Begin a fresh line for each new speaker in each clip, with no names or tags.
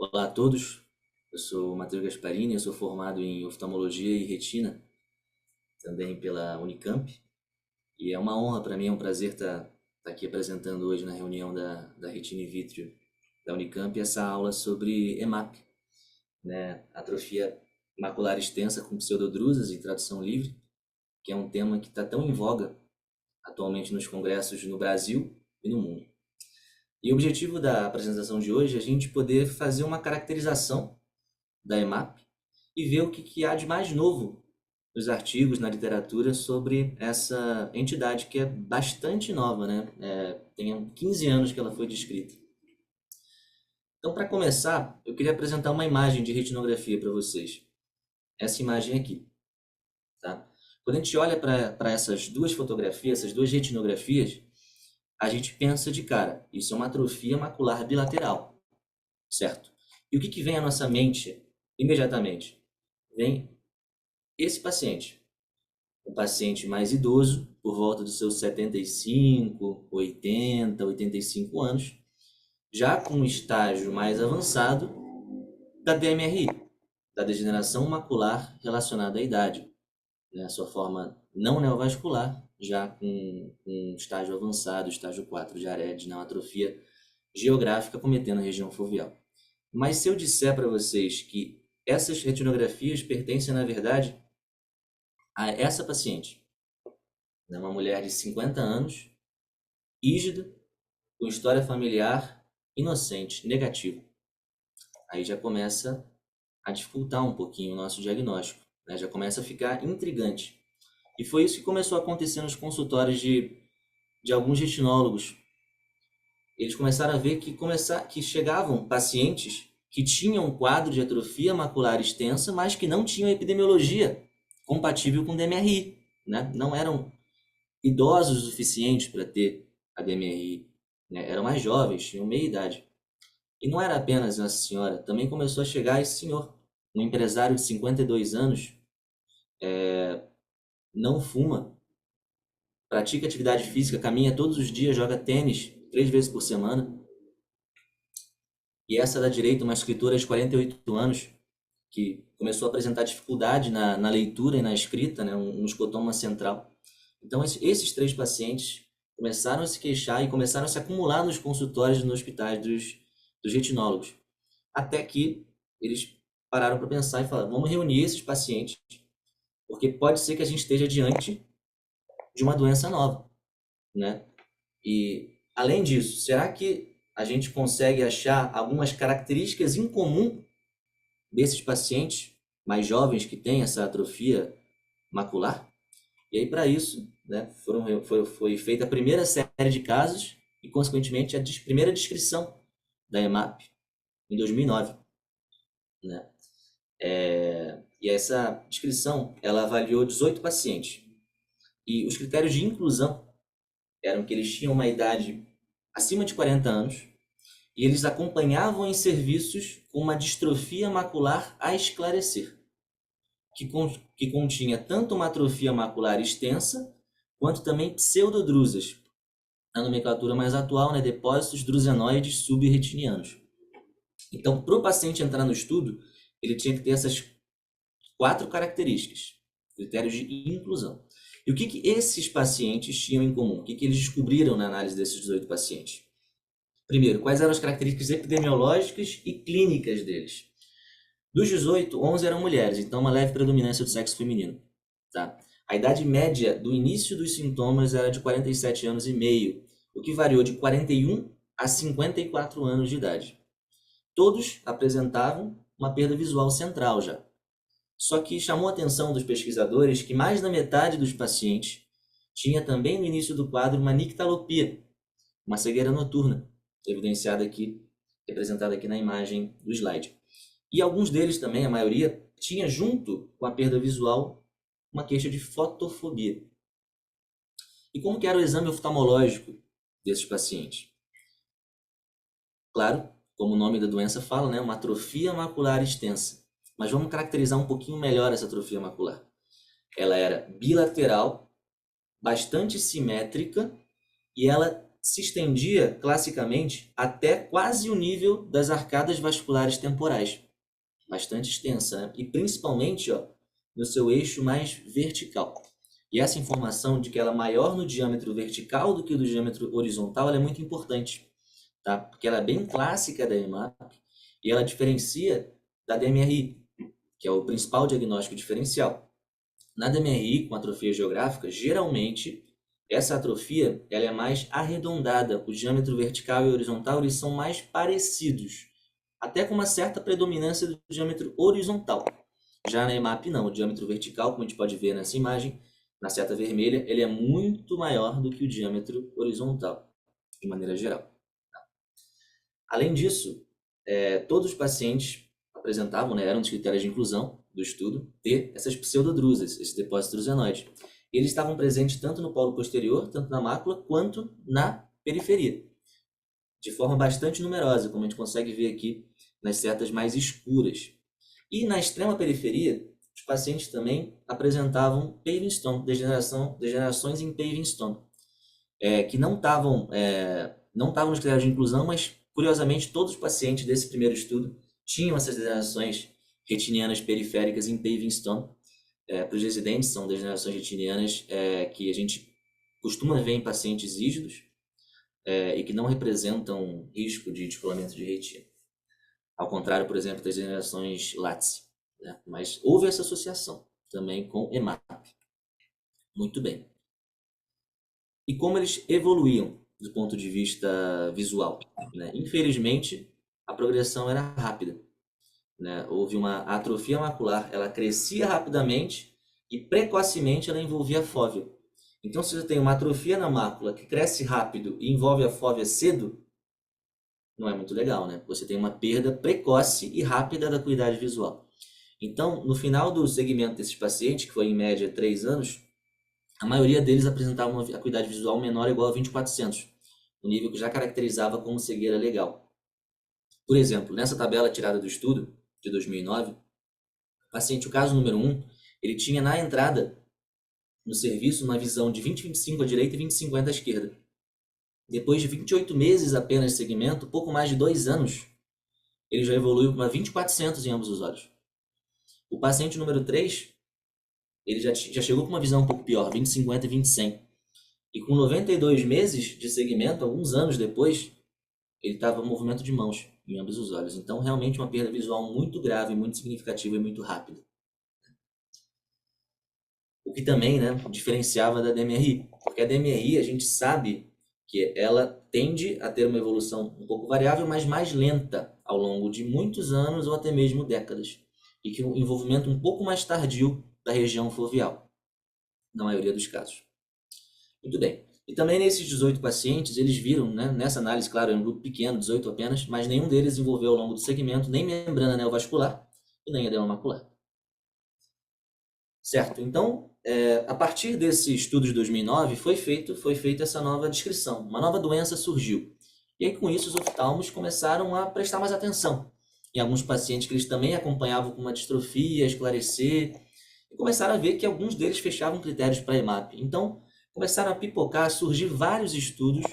Olá a todos, eu sou o Matheus Gasparini, eu sou formado em oftalmologia e retina, também pela Unicamp, e é uma honra para mim, é um prazer estar aqui apresentando hoje na reunião da Retina in Vitro da Unicamp essa aula sobre EMAP, né, atrofia macular extensa com pseudodrusas em tradução livre, que é um tema que está tão em voga atualmente nos congressos no Brasil e no mundo. E o objetivo da apresentação de hoje é a gente poder fazer uma caracterização da EMAP e ver o que há de mais novo nos artigos, na literatura, sobre essa entidade que é bastante nova, né? Tem 15 anos que ela foi descrita. Então, para começar, eu queria apresentar uma imagem de retinografia para vocês. Essa imagem aqui, tá? Quando a gente olha para essas duas fotografias, essas duas retinografias, a gente pensa de cara, isso é uma atrofia macular bilateral, certo? E o que vem à nossa mente imediatamente? Vem esse paciente, um paciente mais idoso, por volta dos seus 75, 80, 85 anos, já com um estágio mais avançado da DMRI, da degeneração macular relacionada à idade, né? Sua forma não neovascular, já com um estágio avançado, estágio 4 de ARED, não atrofia geográfica cometendo a região foveal. Mas se eu disser para vocês que essas retinografias pertencem, na verdade, a essa paciente, né, uma mulher de 50 anos, rígida, com história familiar inocente, negativo. Aí já começa a dificultar um pouquinho o nosso diagnóstico, né? Já começa a ficar intrigante. E foi isso que começou a acontecer nos consultórios de alguns retinólogos. Eles começaram a ver que chegavam pacientes que tinham um quadro de atrofia macular extensa, mas que não tinham epidemiologia compatível com DMRI, né? Não eram idosos o suficiente para ter a DMRI, né? Eram mais jovens, tinham meia idade. E não era apenas essa senhora, também começou a chegar esse senhor, um empresário de 52 anos, não fuma, pratica atividade física, caminha todos os dias, joga tênis 3 vezes por semana. E essa da direita, uma escritora de 48 anos, que começou a apresentar dificuldade na leitura e na escrita, né? Um escotoma central. Então, esses três pacientes começaram a se queixar e começaram a se acumular nos consultórios e nos hospitais dos retinólogos. Até que eles pararam para pensar e falaram, vamos reunir esses pacientes, porque pode ser que a gente esteja diante de uma doença nova, né? E, além disso, será que a gente consegue achar algumas características em comum desses pacientes mais jovens que têm essa atrofia macular? E aí, para isso, né, foi feita a primeira série de casos e, consequentemente, a primeira descrição da EMAP em 2009, né? E essa descrição, ela avaliou 18 pacientes. E os critérios de inclusão eram que eles tinham uma idade acima de 40 anos e eles acompanhavam em serviços com uma distrofia macular a esclarecer, que continha tanto uma atrofia macular extensa, quanto também pseudodrusas, a nomenclatura mais atual, né, depósitos drusenoides subretinianos. Então, para o paciente entrar no estudo, ele tinha que ter essas 4 características, critérios de inclusão. E o que esses pacientes tinham em comum? O que eles descobriram na análise desses 18 pacientes? Primeiro, quais eram as características epidemiológicas e clínicas deles? Dos 18, 11 eram mulheres, então uma leve predominância do sexo feminino. Tá? A idade média do início dos sintomas era de 47 anos e meio, o que variou de 41 a 54 anos de idade. Todos apresentavam uma perda visual central já. Só que chamou a atenção dos pesquisadores que mais da metade dos pacientes tinha também no início do quadro uma nictalopia, uma cegueira noturna, evidenciada aqui, representada aqui na imagem do slide. E alguns deles também, a maioria, tinha junto com a perda visual uma queixa de fotofobia. E como que era o exame oftalmológico desses pacientes? Claro, como o nome da doença fala, né, uma atrofia macular extensa. Mas vamos caracterizar um pouquinho melhor essa atrofia macular. Ela era bilateral, bastante simétrica e ela se estendia classicamente até quase o nível das arcadas vasculares temporais, bastante extensa, né? E principalmente, ó, no seu eixo mais vertical. E essa informação de que ela é maior no diâmetro vertical do que no diâmetro horizontal, ela é muito importante, tá? Porque ela é bem clássica da EMAP e ela diferencia da DMRI, que é o principal diagnóstico diferencial. Na DMRI, com atrofia geográfica, geralmente essa atrofia ela é mais arredondada. O diâmetro vertical e horizontal eles são mais parecidos, até com uma certa predominância do diâmetro horizontal. Já na EMAP não, o diâmetro vertical, como a gente pode ver nessa imagem, na seta vermelha, ele é muito maior do que o diâmetro horizontal, de maneira geral. Além disso, todos os pacientes apresentavam, né, eram dos critérios de inclusão do estudo, ter essas pseudodrusas, esses depósitos drusenoides. Eles estavam presentes tanto no polo posterior, tanto na mácula, quanto na periferia, de forma bastante numerosa, como a gente consegue ver aqui nas setas mais escuras. E na extrema periferia, os pacientes também apresentavam paving stone, degenerações em paving stone, que não estavam nos critérios de inclusão, mas curiosamente todos os pacientes desse primeiro estudo tinham essas degenerações retinianas periféricas em paving stone. Para os residentes, são degenerações retinianas que a gente costuma ver em pacientes rígidos e que não representam risco de descolamento de retina. Ao contrário, por exemplo, das degenerações látice, né? Mas houve essa associação também com EMAP. Muito bem. E como eles evoluíam do ponto de vista visual, né? Infelizmente, a progressão era rápida, né? Houve uma atrofia macular, ela crescia rapidamente e precocemente ela envolvia a fóvea. Então, se você tem uma atrofia na mácula que cresce rápido e envolve a fóvea cedo, não é muito legal, né? Você tem uma perda precoce e rápida da acuidade visual. Então, no final do segmento desses pacientes, que foi em média 3 anos, a maioria deles apresentava uma acuidade visual menor ou igual a 20/400, um nível que já caracterizava como cegueira legal. Por exemplo, nessa tabela tirada do estudo, de 2009, o paciente, o caso número 1, ele tinha na entrada, no serviço, uma visão de 20/25 à direita e 20/50 à esquerda. Depois de 28 meses apenas de segmento, pouco mais de 2 anos, ele já evoluiu para 20/400 em ambos os olhos. O paciente número 3, ele já chegou com uma visão um pouco pior, 20/50 e 20/100. E com 92 meses de segmento, alguns anos depois, ele estava com movimento de mãos em ambos os olhos. Então, realmente uma perda visual muito grave, muito significativa e muito rápida. O que também, né, diferenciava da DMRI. Porque a DMRI, a gente sabe que ela tende a ter uma evolução um pouco variável, mas mais lenta ao longo de muitos anos ou até mesmo décadas. E que um envolvimento um pouco mais tardio da região foveal, na maioria dos casos. Muito bem. E também nesses 18 pacientes, eles viram, né, nessa análise, claro, é um grupo pequeno, 18 apenas, mas nenhum deles envolveu ao longo do segmento nem membrana neovascular e nem edema macular. Certo? Então, a partir desse estudo de 2009, foi feita essa nova descrição. Uma nova doença surgiu. E aí, com isso, os oftalmos começaram a prestar mais atenção em alguns pacientes que eles também acompanhavam com uma distrofia, esclarecer, e começaram a ver que alguns deles fechavam critérios para EMAP. Então, começaram a pipocar, a surgir vários estudos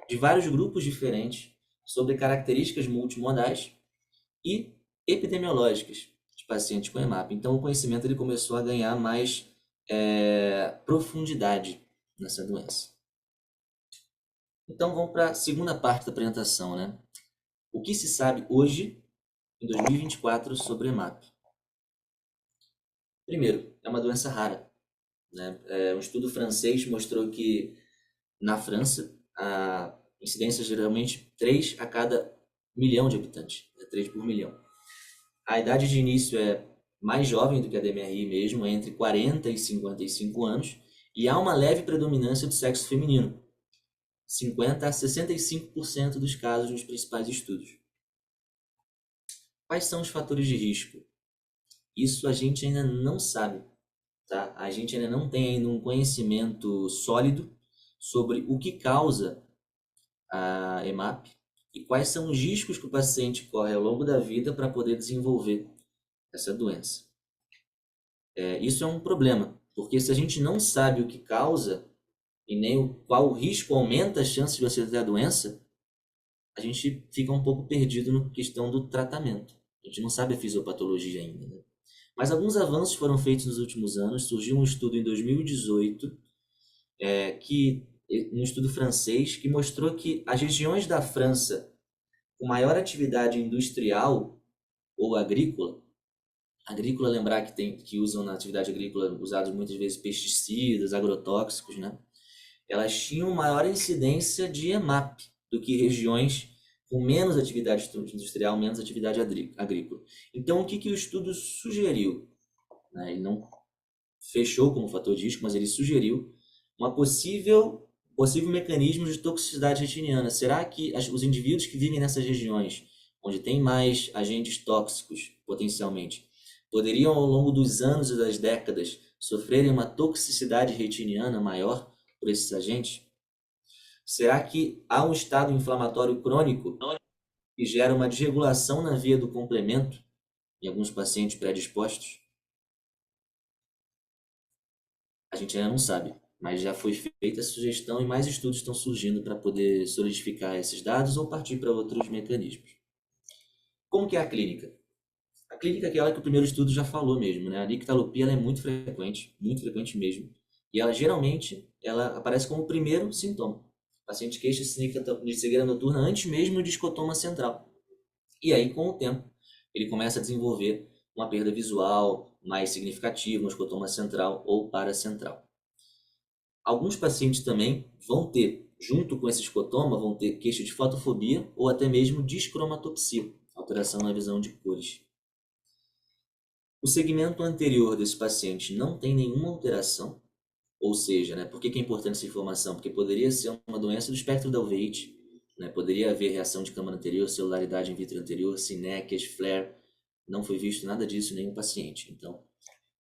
de vários grupos diferentes sobre características multimodais e epidemiológicas de pacientes com EMAP. Então, o conhecimento ele começou a ganhar mais profundidade nessa doença. Então, vamos para a segunda parte da apresentação, né? O que se sabe hoje, em 2024, sobre EMAP? Primeiro, é uma doença rara, né? Um estudo francês mostrou que na França a incidência é geralmente 3 a cada milhão de habitantes, 3 por milhão. A idade de início é mais jovem do que a DMRI mesmo, é entre 40 e 55 anos, e há uma leve predominância do sexo feminino, 50 a 65% dos casos nos principais estudos. Quais são os fatores de risco? Isso a gente ainda não sabe, tá? A gente ainda não tem ainda um conhecimento sólido sobre o que causa a EMAP e quais são os riscos que o paciente corre ao longo da vida para poder desenvolver essa doença. Isso é um problema, porque se a gente não sabe o que causa, e nem qual o risco aumenta a chance de você ter a doença, a gente fica um pouco perdido na questão do tratamento. A gente não sabe a fisiopatologia ainda, né? Mas alguns avanços foram feitos nos últimos anos. Surgiu um estudo em 2018, um estudo francês, que mostrou que as regiões da França com maior atividade industrial ou agrícola, lembrar que usam na atividade agrícola usados muitas vezes pesticidas, agrotóxicos, né? Elas tinham maior incidência de EMAP do que regiões com menos atividade industrial, menos atividade agrícola. Então, o que o estudo sugeriu? Né? Ele não fechou como fator de risco, mas ele sugeriu uma possível mecanismo de toxicidade retiniana. Será que os indivíduos que vivem nessas regiões, onde tem mais agentes tóxicos, potencialmente, poderiam, ao longo dos anos e das décadas, sofrerem uma toxicidade retiniana maior por esses agentes? Será que há um estado inflamatório crônico que gera uma desregulação na via do complemento em alguns pacientes predispostos? A gente ainda não sabe, mas já foi feita a sugestão e mais estudos estão surgindo para poder solidificar esses dados ou partir para outros mecanismos. Como que é a clínica? A clínica é aquela que o primeiro estudo já falou mesmo, né? A nictalopia ela é muito frequente mesmo. E ela geralmente ela aparece como o primeiro sintoma. O paciente queixa-se de cegueira noturna antes mesmo de escotoma central. E aí, com o tempo, ele começa a desenvolver uma perda visual mais significativa, uma escotoma central ou paracentral. Alguns pacientes também vão ter, junto com esse escotoma, vão ter queixa de fotofobia ou até mesmo discromatopsia, alteração na visão de cores. O segmento anterior desse paciente não tem nenhuma alteração, ou seja, né, por que é importante essa informação? Porque poderia ser uma doença do espectro da uveíte, né, poderia haver reação de câmara anterior, celularidade in vitro anterior, sinéquias, flare, não foi visto nada disso em nenhum paciente, então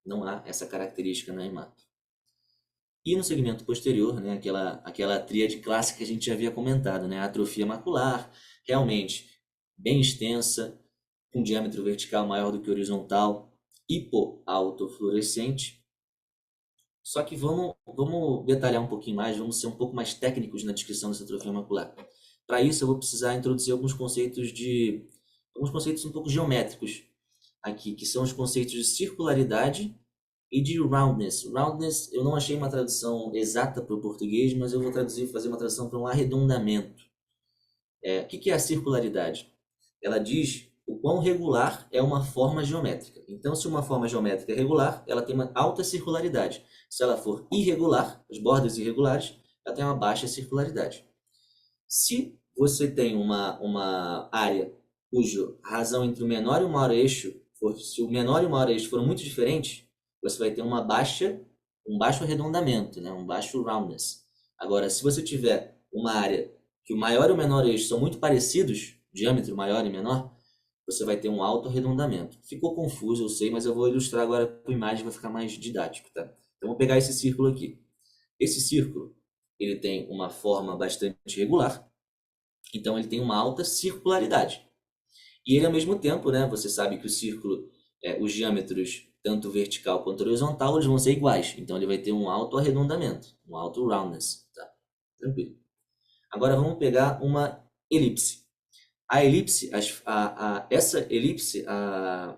não há essa característica na EMAP. E no segmento posterior, né, aquela tríade clássica que a gente já havia comentado, né, a atrofia macular, realmente bem extensa, com diâmetro vertical maior do que horizontal, hipoautofluorescente. Só que vamos detalhar um pouquinho mais, vamos ser um pouco mais técnicos na descrição dessa atrofia macular. Para isso, eu vou precisar introduzir alguns conceitos um pouco geométricos aqui, que são os conceitos de circularidade e de roundness. Roundness, eu não achei uma tradução exata para o português, mas eu vou fazer uma tradução para um arredondamento. O que é a circularidade? Ela diz o quão regular é uma forma geométrica. Então, se uma forma geométrica é regular, ela tem uma alta circularidade. Se ela for irregular, as bordas irregulares, ela tem uma baixa circularidade. Se você tem uma área cuja razão entre o menor e o maior eixo, se o menor e o maior eixo forem muito diferentes, você vai ter um baixo arredondamento, né? Um baixo roundness. Agora, se você tiver uma área que o maior e o menor eixo são muito parecidos, diâmetro maior e menor, você vai ter um alto arredondamento. Ficou confuso, eu sei, mas eu vou ilustrar agora com imagem, vai ficar mais didático, tá? Então, vou pegar esse círculo aqui. Esse círculo, ele tem uma forma bastante regular, então ele tem uma alta circularidade. E ele, ao mesmo tempo, né, você sabe que o círculo, os diâmetros, tanto vertical quanto horizontal, eles vão ser iguais. Então ele vai ter um alto arredondamento, um alto roundness, tá? Tranquilo. Agora vamos pegar uma elipse. A elipse, essa elipse, a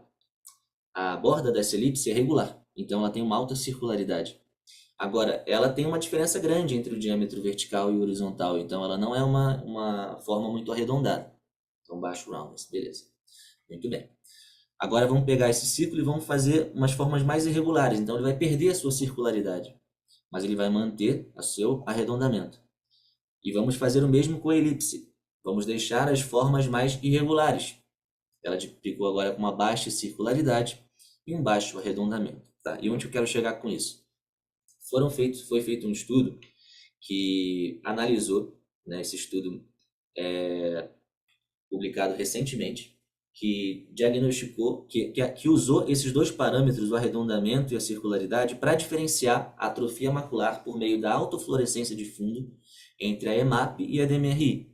borda dessa elipse é regular. Então ela tem uma alta circularidade. Agora, ela tem uma diferença grande entre o diâmetro vertical e o horizontal. Então ela não é uma forma muito arredondada. Então baixo roundness, beleza. Muito bem. Agora vamos pegar esse círculo e vamos fazer umas formas mais irregulares. Então ele vai perder a sua circularidade, mas ele vai manter o seu arredondamento. E vamos fazer o mesmo com a elipse. Vamos deixar as formas mais irregulares. Ela ficou agora com uma baixa circularidade e um baixo arredondamento. Tá? E onde eu quero chegar com isso? Foi feito um estudo que analisou, né, esse estudo publicado recentemente, que diagnosticou, que usou esses dois parâmetros, o arredondamento e a circularidade, para diferenciar a atrofia macular por meio da autofluorescência de fundo entre a EMAP e a DMRI.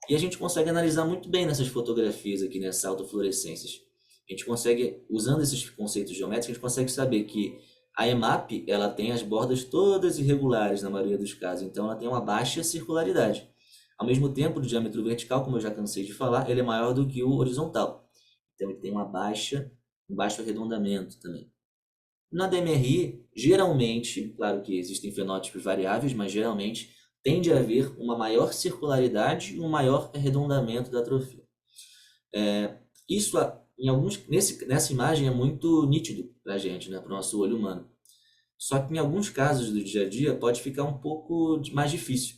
E a gente consegue analisar muito bem nessas fotografias aqui, nessas autofluorescências. A gente consegue, usando esses conceitos geométricos, a gente consegue saber que A EMAP, ela tem as bordas todas irregulares na maioria dos casos, então ela tem uma baixa circularidade. Ao mesmo tempo, o diâmetro vertical, como eu já cansei de falar, ele é maior do que o horizontal. Então ele tem um baixo arredondamento também. Na DMRI, geralmente, claro que existem fenótipos variáveis, mas geralmente tende a haver uma maior circularidade e um maior arredondamento da atrofia. Isso, nessa imagem, é muito nítido para a gente, né, para o nosso olho humano. Só que em alguns casos do dia a dia pode ficar um pouco mais difícil.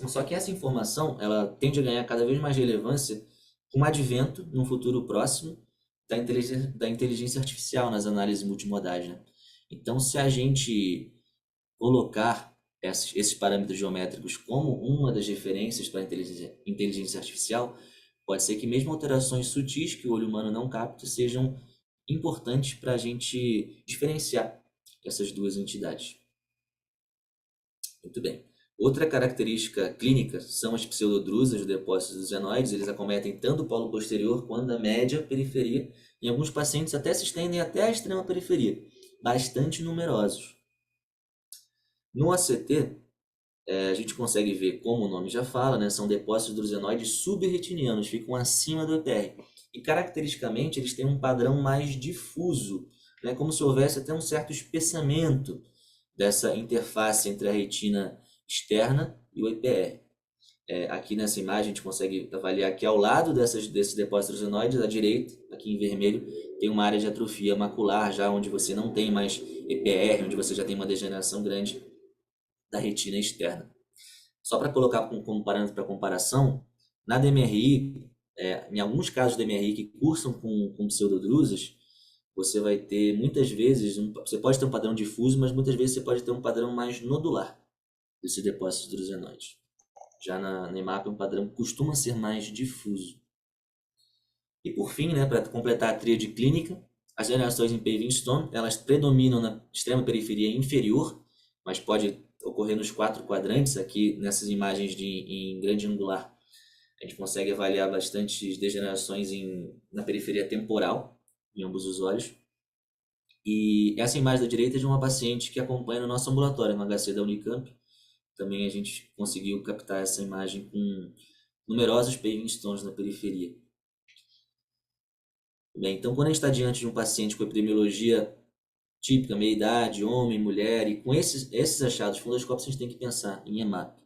Só que essa informação ela tende a ganhar cada vez mais relevância com o advento, num futuro próximo, da inteligência artificial nas análises multimodais, né? Então, se a gente colocar esses parâmetros geométricos como uma das referências para a inteligência artificial, pode ser que mesmo alterações sutis que o olho humano não capta sejam importantes para a gente diferenciar essas duas entidades. Muito bem. Outra característica clínica são as pseudodrusas, os depósitos dos senoides. Eles acometem tanto o polo posterior quanto a média periferia. Em alguns pacientes até se estendem até a extrema periferia, bastante numerosos. No ACT, a gente consegue ver, como o nome já fala, né, são depósitos drusenoides subretinianos, ficam acima do EPR. E caracteristicamente eles têm um padrão mais difuso, né, como se houvesse até um certo espessamento dessa interface entre a retina externa e o EPR. Aqui nessa imagem a gente consegue avaliar que ao lado desses depósitos drusenoides, à direita, aqui em vermelho, tem uma área de atrofia macular, já onde você não tem mais EPR, onde você já tem uma degeneração grande da retina externa. Só para colocar como parâmetro para comparação, na DMRI, em alguns casos de DMRI que cursam com pseudodrusas, você vai ter muitas vezes, você pode ter um padrão difuso, mas muitas vezes você pode ter um padrão mais nodular desse depósito drusenoide. Já na EMAP, um padrão costuma ser mais difuso. E por fim, né, para completar a tríade clínica, as degenerações em paving stone, elas predominam na extrema periferia inferior, mas pode ocorrer nos 4 quadrantes. Aqui nessas imagens em grande angular, a gente consegue avaliar bastantes degenerações na periferia temporal, em ambos os olhos. E essa imagem da direita é de uma paciente que acompanha no nosso ambulatório, no HC da Unicamp. Também a gente conseguiu captar essa imagem com numerosos paving stones na periferia. Bem, então, quando a gente está diante de um paciente com epidemiologia típica, meia-idade, homem, mulher, e com esses achados fundoscópicos, a gente tem que pensar em EMAP.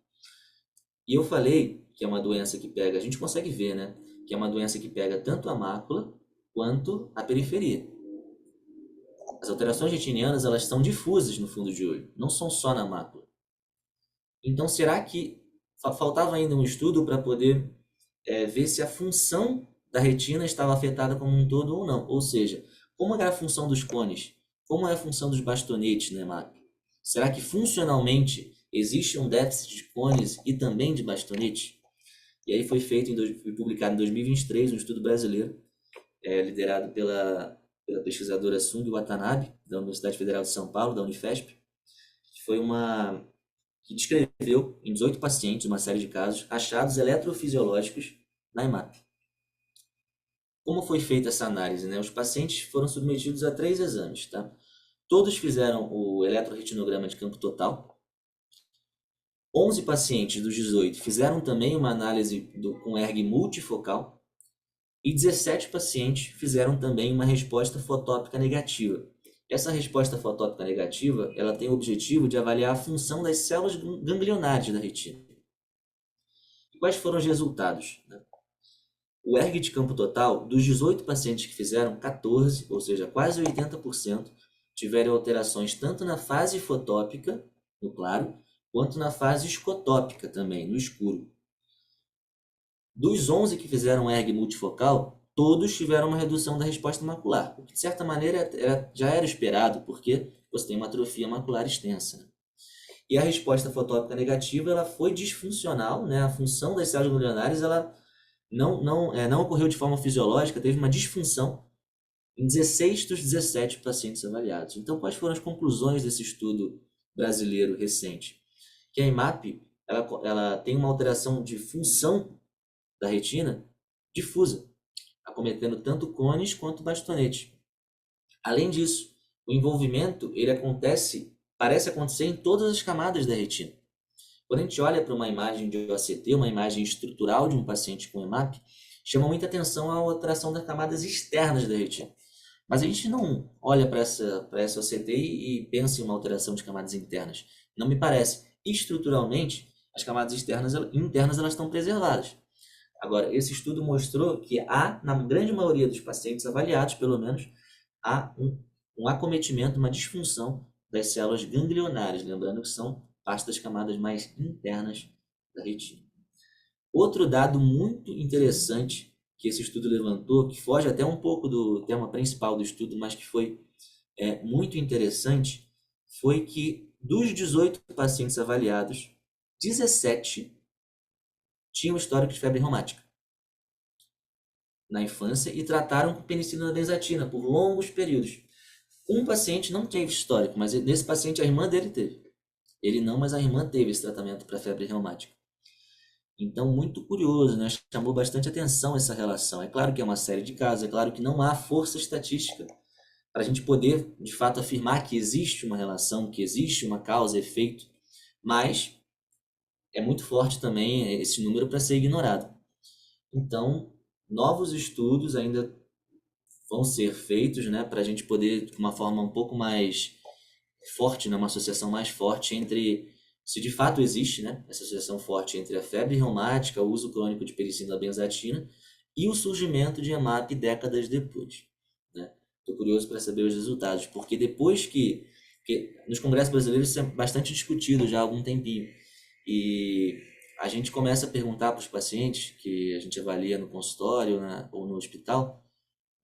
E eu falei que é uma doença que pega, a gente consegue ver, né? Que é uma doença que pega tanto a mácula quanto a periferia. As alterações retinianas, elas são difusas no fundo de olho, não são só na mácula. Então, será que faltava ainda um estudo para poder ver se a função da retina estava afetada como um todo ou não? Ou seja, como é a função dos cones? Como é a função dos bastonetes no EMAP? Será que funcionalmente existe um déficit de cones e também de bastonete? E aí foi publicado em 2023 um estudo brasileiro, liderado pela pesquisadora Sung Watanabe, da Universidade Federal de São Paulo, da Unifesp, que descreveu em 18 pacientes, uma série de casos, achados eletrofisiológicos na EMAP. Como foi feita essa análise, né? Os pacientes foram submetidos a 3 exames, tá? Todos fizeram o eletroretinograma de campo total. 11 pacientes dos 18 fizeram também uma análise com ERG multifocal. E 17 pacientes fizeram também uma resposta fotópica negativa. Essa resposta fotópica negativa, ela tem o objetivo de avaliar a função das células ganglionares da retina. E quais foram os resultados? O ERG de campo total, dos 18 pacientes que fizeram, 14, ou seja, quase 80%, tiveram alterações tanto na fase fotópica, no claro, quanto na fase escotópica também, no escuro. Dos 11 que fizeram ERG multifocal, todos tiveram uma redução da resposta macular, o que de certa maneira já era esperado, porque você tem uma atrofia macular extensa, né? E a resposta fotópica negativa, ela foi disfuncional, né? A função das células ganglionares, ela não ocorreu de forma fisiológica, teve uma disfunção em 16 dos 17 pacientes avaliados. Então, quais foram as conclusões desse estudo brasileiro recente? Que a EMAP, ela tem uma alteração de função da retina difusa, acometendo tanto cones quanto bastonete. Além disso, o envolvimento, ele acontece, parece acontecer em todas as camadas da retina. Quando a gente olha para uma imagem de OCT, uma imagem estrutural de um paciente com EMAP, chama muita atenção a alteração das camadas externas da retina. Mas a gente não olha para essa OCT e pensa em uma alteração de camadas internas. Não me parece. Estruturalmente, as camadas internas elas estão preservadas. Agora, esse estudo mostrou que há, na grande maioria dos pacientes avaliados, pelo menos, há um acometimento, uma disfunção das células ganglionares, lembrando que são parte das camadas mais internas da retina. Outro dado muito interessante que esse estudo levantou, que foge até um pouco do tema principal do estudo, mas que foi muito interessante, foi que dos 18 pacientes avaliados, 17 tinham histórico de febre reumática na infância e trataram com penicilina benzatina por longos períodos. Um paciente não teve histórico, mas nesse paciente a irmã dele teve. Ele não, mas a irmã teve esse tratamento para febre reumática. Então, muito curioso, né? Chamou bastante atenção essa relação. É claro que é uma série de casos, é claro que não há força estatística para a gente poder, de fato, afirmar que existe uma relação, que existe uma causa, efeito, mas é muito forte também esse número para ser ignorado. Então, novos estudos ainda vão ser feitos, né, para a gente poder, de uma forma um pouco mais forte, né, uma associação mais forte entre, se de fato existe, né, essa associação forte entre a febre reumática, o uso crônico de penicilina benzatina e o surgimento de EMAP décadas depois. Estou curioso para saber os resultados, porque depois que nos congressos brasileiros isso é bastante discutido já há algum tempinho, e a gente começa a perguntar para os pacientes que a gente avalia no consultório, né, ou no hospital,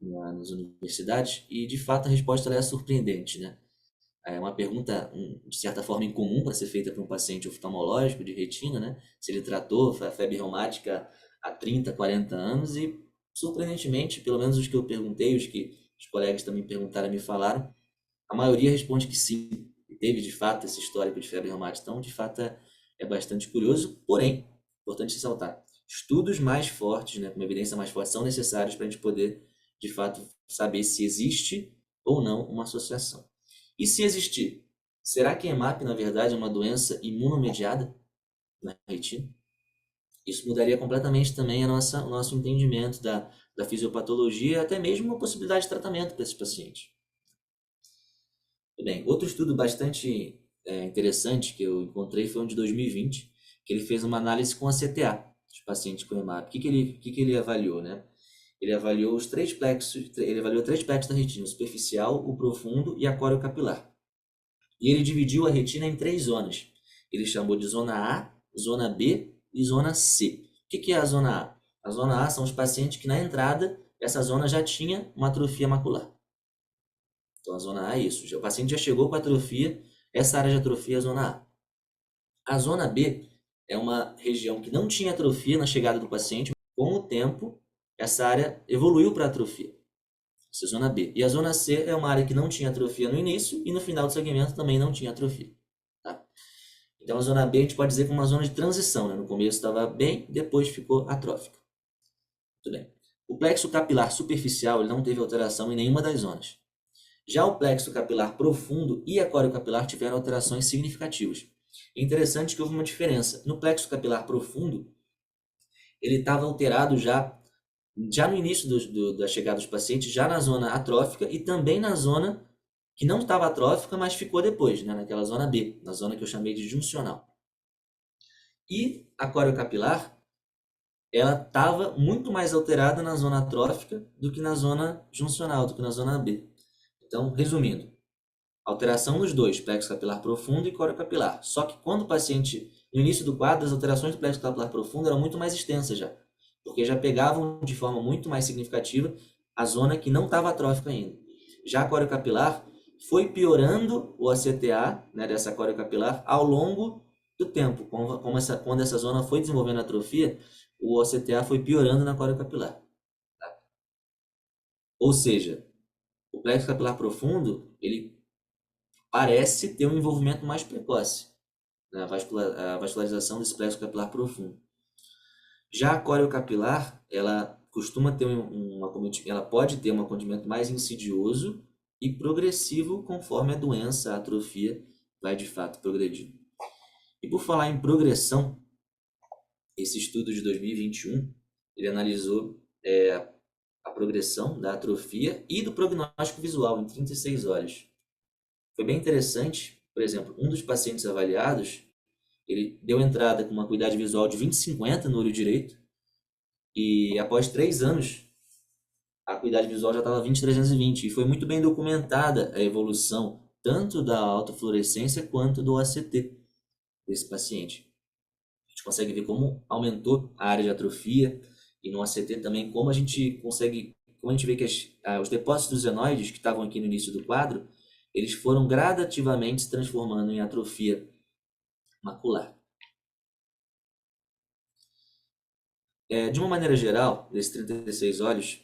nas universidades, e de fato a resposta ela é surpreendente, né? É uma pergunta, de certa forma, incomum para ser feita para um paciente oftalmológico de retina, né? Se ele tratou a febre reumática há 30, 40 anos e, surpreendentemente, pelo menos os que eu perguntei, os que os colegas também perguntaram e me falaram, a maioria responde que sim, teve de fato esse histórico de febre reumática. Então, de fato, é bastante curioso, porém, importante ressaltar, estudos mais fortes, né, com uma evidência mais forte, são necessários para a gente poder, de fato, saber se existe ou não uma associação. E se existir, será que EMAP, na verdade, é uma doença imunomediada na retina? Isso mudaria completamente também o nosso entendimento da fisiopatologia e até mesmo uma possibilidade de tratamento para esses pacientes. Bem, outro estudo bastante interessante que eu encontrei foi um de 2020, que ele fez uma análise com a CTA, dos pacientes com EMAP. O que ele avaliou, né? Ele avaliou ele avaliou três plexos da retina, o superficial, o profundo e a coriocapilar. E ele dividiu a retina em três zonas. Ele chamou de zona A, zona B e zona C. O que é a zona A? A zona A são os pacientes que na entrada essa zona já tinha uma atrofia macular. Então a zona A é isso. O paciente já chegou com atrofia, essa área de atrofia é a zona A. A zona B é uma região que não tinha atrofia na chegada do paciente, com o tempo essa área evoluiu para atrofia. Essa é a zona B. E a zona C é uma área que não tinha atrofia no início e no final do segmento também não tinha atrofia. Tá? Então a zona B a gente pode dizer que é uma zona de transição, né? No começo estava bem, depois ficou atrófica. Muito bem. O plexo capilar superficial ele não teve alteração em nenhuma das zonas. Já o plexo capilar profundo e a coriocapilar tiveram alterações significativas. É interessante que houve uma diferença. No plexo capilar profundo, ele estava alterado já no início da chegada dos pacientes, já na zona atrófica e também na zona que não estava atrófica, mas ficou depois, né? Naquela zona B, na zona que eu chamei de juncional. E a coriocapilar, ela estava muito mais alterada na zona atrófica do que na zona juncional, do que na zona B. Então, resumindo, alteração nos dois, plexo capilar profundo e coriocapilar. Só que quando o paciente, no início do quadro, as alterações do plexo capilar profundo eram muito mais extensas já, porque já pegavam de forma muito mais significativa a zona que não estava atrófica ainda. Já a coriocapilar foi piorando o ACTA, né, dessa coriocapilar, ao longo do tempo. Quando essa zona foi desenvolvendo atrofia, o ACTA foi piorando na coriocapilar. Tá? Ou seja, o plexo capilar profundo, ele parece ter um envolvimento mais precoce na vascularização desse plexo capilar profundo. Já a coriocapilar, ela costuma ter ela pode ter um acometimento mais insidioso e progressivo conforme a doença, a atrofia, vai de fato progredir. E por falar em progressão, esse estudo de 2021, ele analisou a progressão da atrofia e do prognóstico visual em 36 horas. Foi bem interessante, por exemplo, um dos pacientes avaliados, ele deu entrada com uma acuidade visual de 20/50 no olho direito e após 3 anos a acuidade visual já estava 20/320 e foi muito bem documentada a evolução tanto da autofluorescência quanto do OCT desse paciente. A gente consegue ver como aumentou a área de atrofia e no ACT também como a gente consegue, como a gente vê que os depósitos dos xenoides que estavam aqui no início do quadro, eles foram gradativamente se transformando em atrofia macular. De uma maneira geral, desses 36 olhos,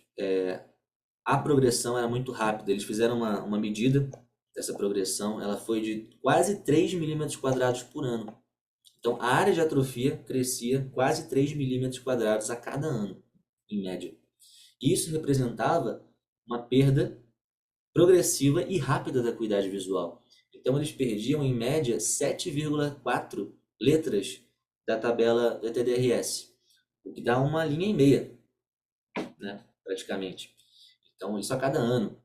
a progressão era muito rápida. Eles fizeram uma medida dessa progressão, ela foi de quase 3 milímetros quadrados por ano. Então, a área de atrofia crescia quase 3 milímetros quadrados a cada ano, em média. Isso representava uma perda progressiva e rápida da acuidade visual. Então, eles perdiam, em média, 7,4 letras da tabela da TDRS, o que dá uma linha e meia, né, praticamente. Então, isso a cada ano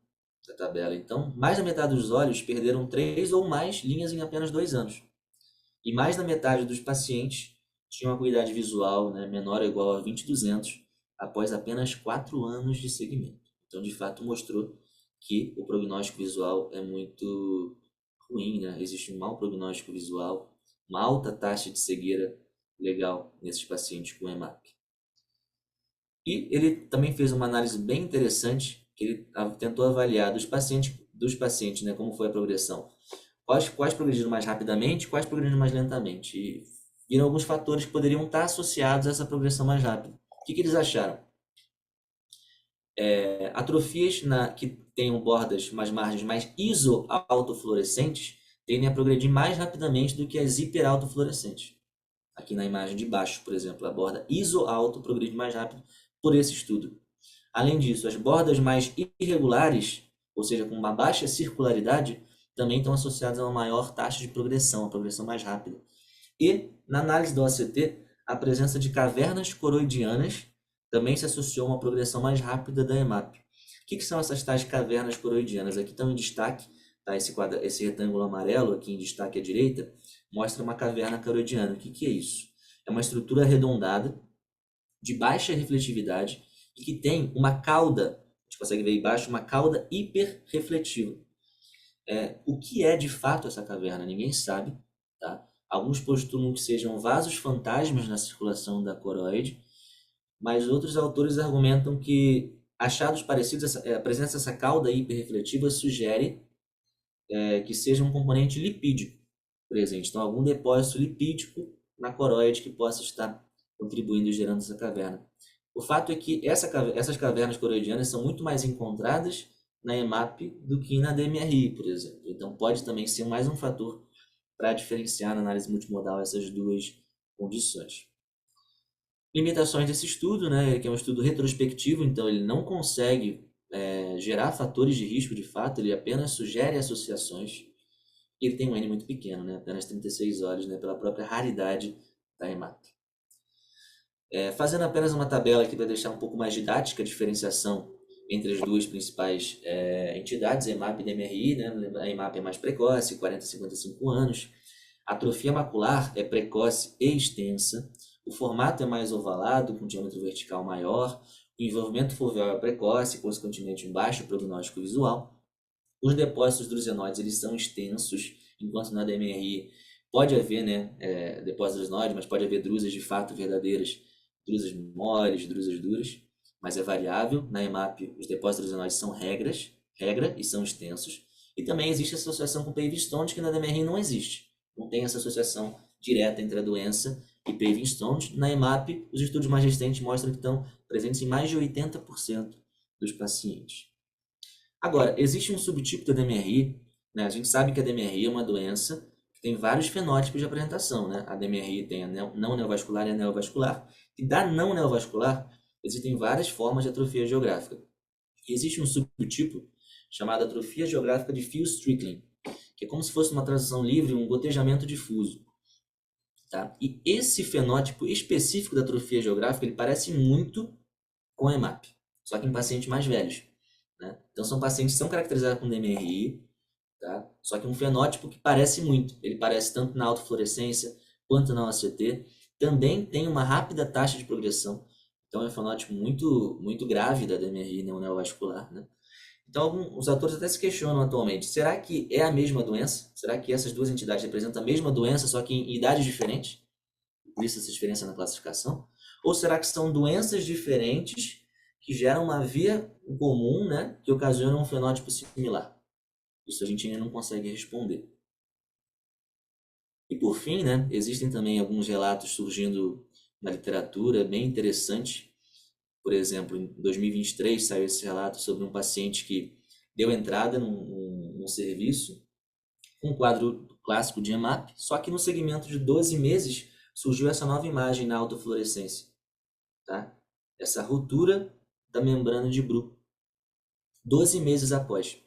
da tabela. Então, mais da metade dos olhos perderam 3 ou mais linhas em apenas 2 anos. E mais da metade dos pacientes tinham acuidade visual, né, menor ou igual a 20/200 após apenas 4 anos de segmento. Então, de fato, mostrou que o prognóstico visual é muito ruim, né? Existe um mau prognóstico visual, uma alta taxa de cegueira legal nesses pacientes com EMAP. E ele também fez uma análise bem interessante, que ele tentou avaliar dos pacientes, né, como foi a progressão. Quais progrediram mais rapidamente, quais progrediram mais lentamente. E viram alguns fatores que poderiam estar associados a essa progressão mais rápida. O que eles acharam? Atrofias que tenham bordas, margens mais isoautofluorescentes, tendem a progredir mais rapidamente do que as hiperautofluorescentes. Aqui na imagem de baixo, por exemplo, a borda isoauto progride mais rápido por esse estudo. Além disso, as bordas mais irregulares, ou seja, com uma baixa circularidade, também estão associadas a uma maior taxa de progressão, a progressão mais rápida. E, na análise do OCT, a presença de cavernas coroidianas também se associou a uma progressão mais rápida da EMAP. O que são essas tais cavernas coroidianas? Aqui estão em destaque, tá? Esse retângulo amarelo aqui em destaque à direita, mostra uma caverna coroidiana. O que é isso? É uma estrutura arredondada, de baixa refletividade, e que tem uma cauda, a gente consegue ver aí embaixo, uma cauda hiperrefletiva. O que é de fato essa caverna? Ninguém sabe, tá? Alguns postulam que sejam vasos fantasmas na circulação da coroide, mas outros autores argumentam que achados parecidos, a presença dessa cauda hiperrefletiva sugere que seja um componente lipídico presente. Então, algum depósito lipídico na coroide que possa estar contribuindo e gerando essa caverna. O fato é que essas cavernas coroidianas são muito mais encontradas na EMAP do que na DMRI, por exemplo. Então, pode também ser mais um fator para diferenciar na análise multimodal essas duas condições. Limitações desse estudo, né, que é um estudo retrospectivo, então ele não consegue gerar fatores de risco de fato, ele apenas sugere associações. E ele tem um N muito pequeno, né, apenas 36 olhos, né, pela própria raridade da EMAP. Fazendo apenas uma tabela aqui para deixar um pouco mais didática a diferenciação entre as duas principais entidades, EMAP e DMRI, né? A EMAP é mais precoce, 40 a 55 anos. A atrofia macular é precoce e extensa. O formato é mais ovalado, com diâmetro vertical maior. O envolvimento foveal é precoce, consequentemente um baixo prognóstico visual. Os depósitos drusenoides eles são extensos, enquanto na DMRI pode haver, né, depósitos drusenoides, mas pode haver drusas de fato verdadeiras, drusas moles, drusas duras, mas é variável. Na EMAP, os depósitos drusenoides são regra e são extensos. E também existe associação com paving stones, que na DMRI não existe. Não tem essa associação direta entre a doença e paving stones. Na EMAP, os estudos mais recentes mostram que estão presentes em mais de 80% dos pacientes. Agora, existe um subtipo da DMRI, né? A gente sabe que a DMRI é uma doença que tem vários fenótipos de apresentação, né? A DMRI tem a não neovascular e a neovascular. E da não neovascular, existem várias formas de atrofia geográfica. E existe um subtipo chamada atrofia geográfica de Fils-Strickland, que é como se fosse uma tradução livre, um gotejamento difuso. Tá? E esse fenótipo específico da atrofia geográfica, ele parece muito com EMAP, só que em pacientes mais velhos. Né? Então são pacientes que são caracterizados com DMRI, tá? Só que um fenótipo que parece muito. Ele parece tanto na autofluorescência quanto na OCT. Também tem uma rápida taxa de progressão. Então é um fenótipo muito grave da DMRI neovascular, né? Então, os autores até se questionam atualmente: será que é a mesma doença? Será que essas duas entidades representam a mesma doença, só que em idades diferentes? Por isso essa diferença na classificação? Ou será que são doenças diferentes que geram uma via comum, né, que ocasiona um fenótipo similar? Isso a gente ainda não consegue responder. E por fim, né, existem também alguns relatos surgindo na literatura bem interessantes. Por exemplo, em 2023 saiu esse relato sobre um paciente que deu entrada num serviço com um quadro clássico de EMAP, só que no segmento de 12 meses surgiu essa nova imagem na autofluorescência, tá? Essa ruptura da membrana de Bru, 12 meses após.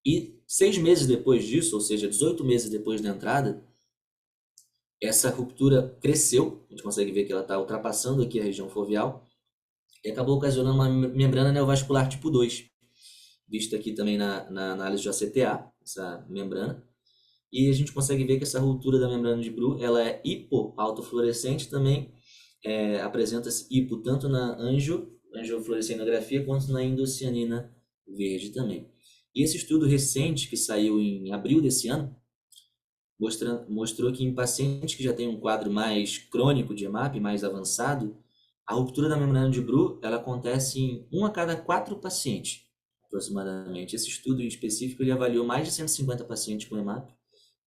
E 6 meses depois disso, ou seja, 18 meses depois da entrada, essa ruptura cresceu, a gente consegue ver que ela está ultrapassando aqui a região foveal, e acabou ocasionando uma membrana neovascular tipo 2, vista aqui também na análise de ACTA, essa membrana. E a gente consegue ver que essa ruptura da membrana de Bru, ela é hipoautofluorescente também, apresenta-se hipo tanto na angiofluorescenografia quanto na indocianina verde também. E esse estudo recente que saiu em abril desse ano mostrou que em pacientes que já têm um quadro mais crônico de EMAP, mais avançado, a ruptura da membrana de Bru ela acontece em 1 a cada 4 pacientes, aproximadamente. Esse estudo em específico ele avaliou mais de 150 pacientes com EMAP,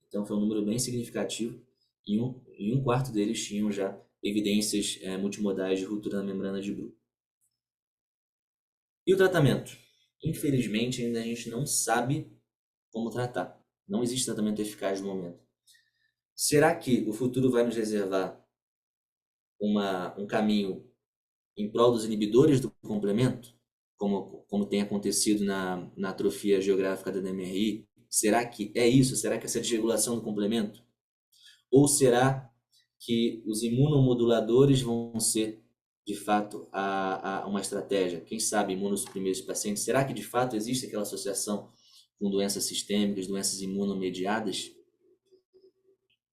então foi um número bem significativo, e um quarto deles tinham já evidências multimodais de ruptura da membrana de Bru. E o tratamento? Infelizmente, ainda a gente não sabe como tratar. Não existe tratamento eficaz no momento. Será que o futuro vai nos reservar um caminho em prol dos inibidores do complemento, como tem acontecido na atrofia geográfica da DMRI? Será que é isso? Será que essa desregulação do complemento? Ou será que os imunomoduladores vão ser, de fato, uma estratégia? Quem sabe imunossuprimir os pacientes? Será que, de fato, existe aquela associação com doenças sistêmicas, doenças imunomediadas?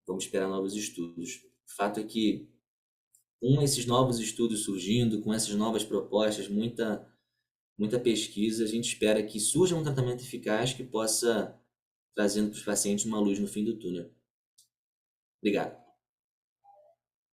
Vamos esperar novos estudos. O fato é que, com esses novos estudos surgindo, com essas novas propostas, muita pesquisa, a gente espera que surja um tratamento eficaz que possa trazendo para os pacientes uma luz no fim do túnel. Obrigado.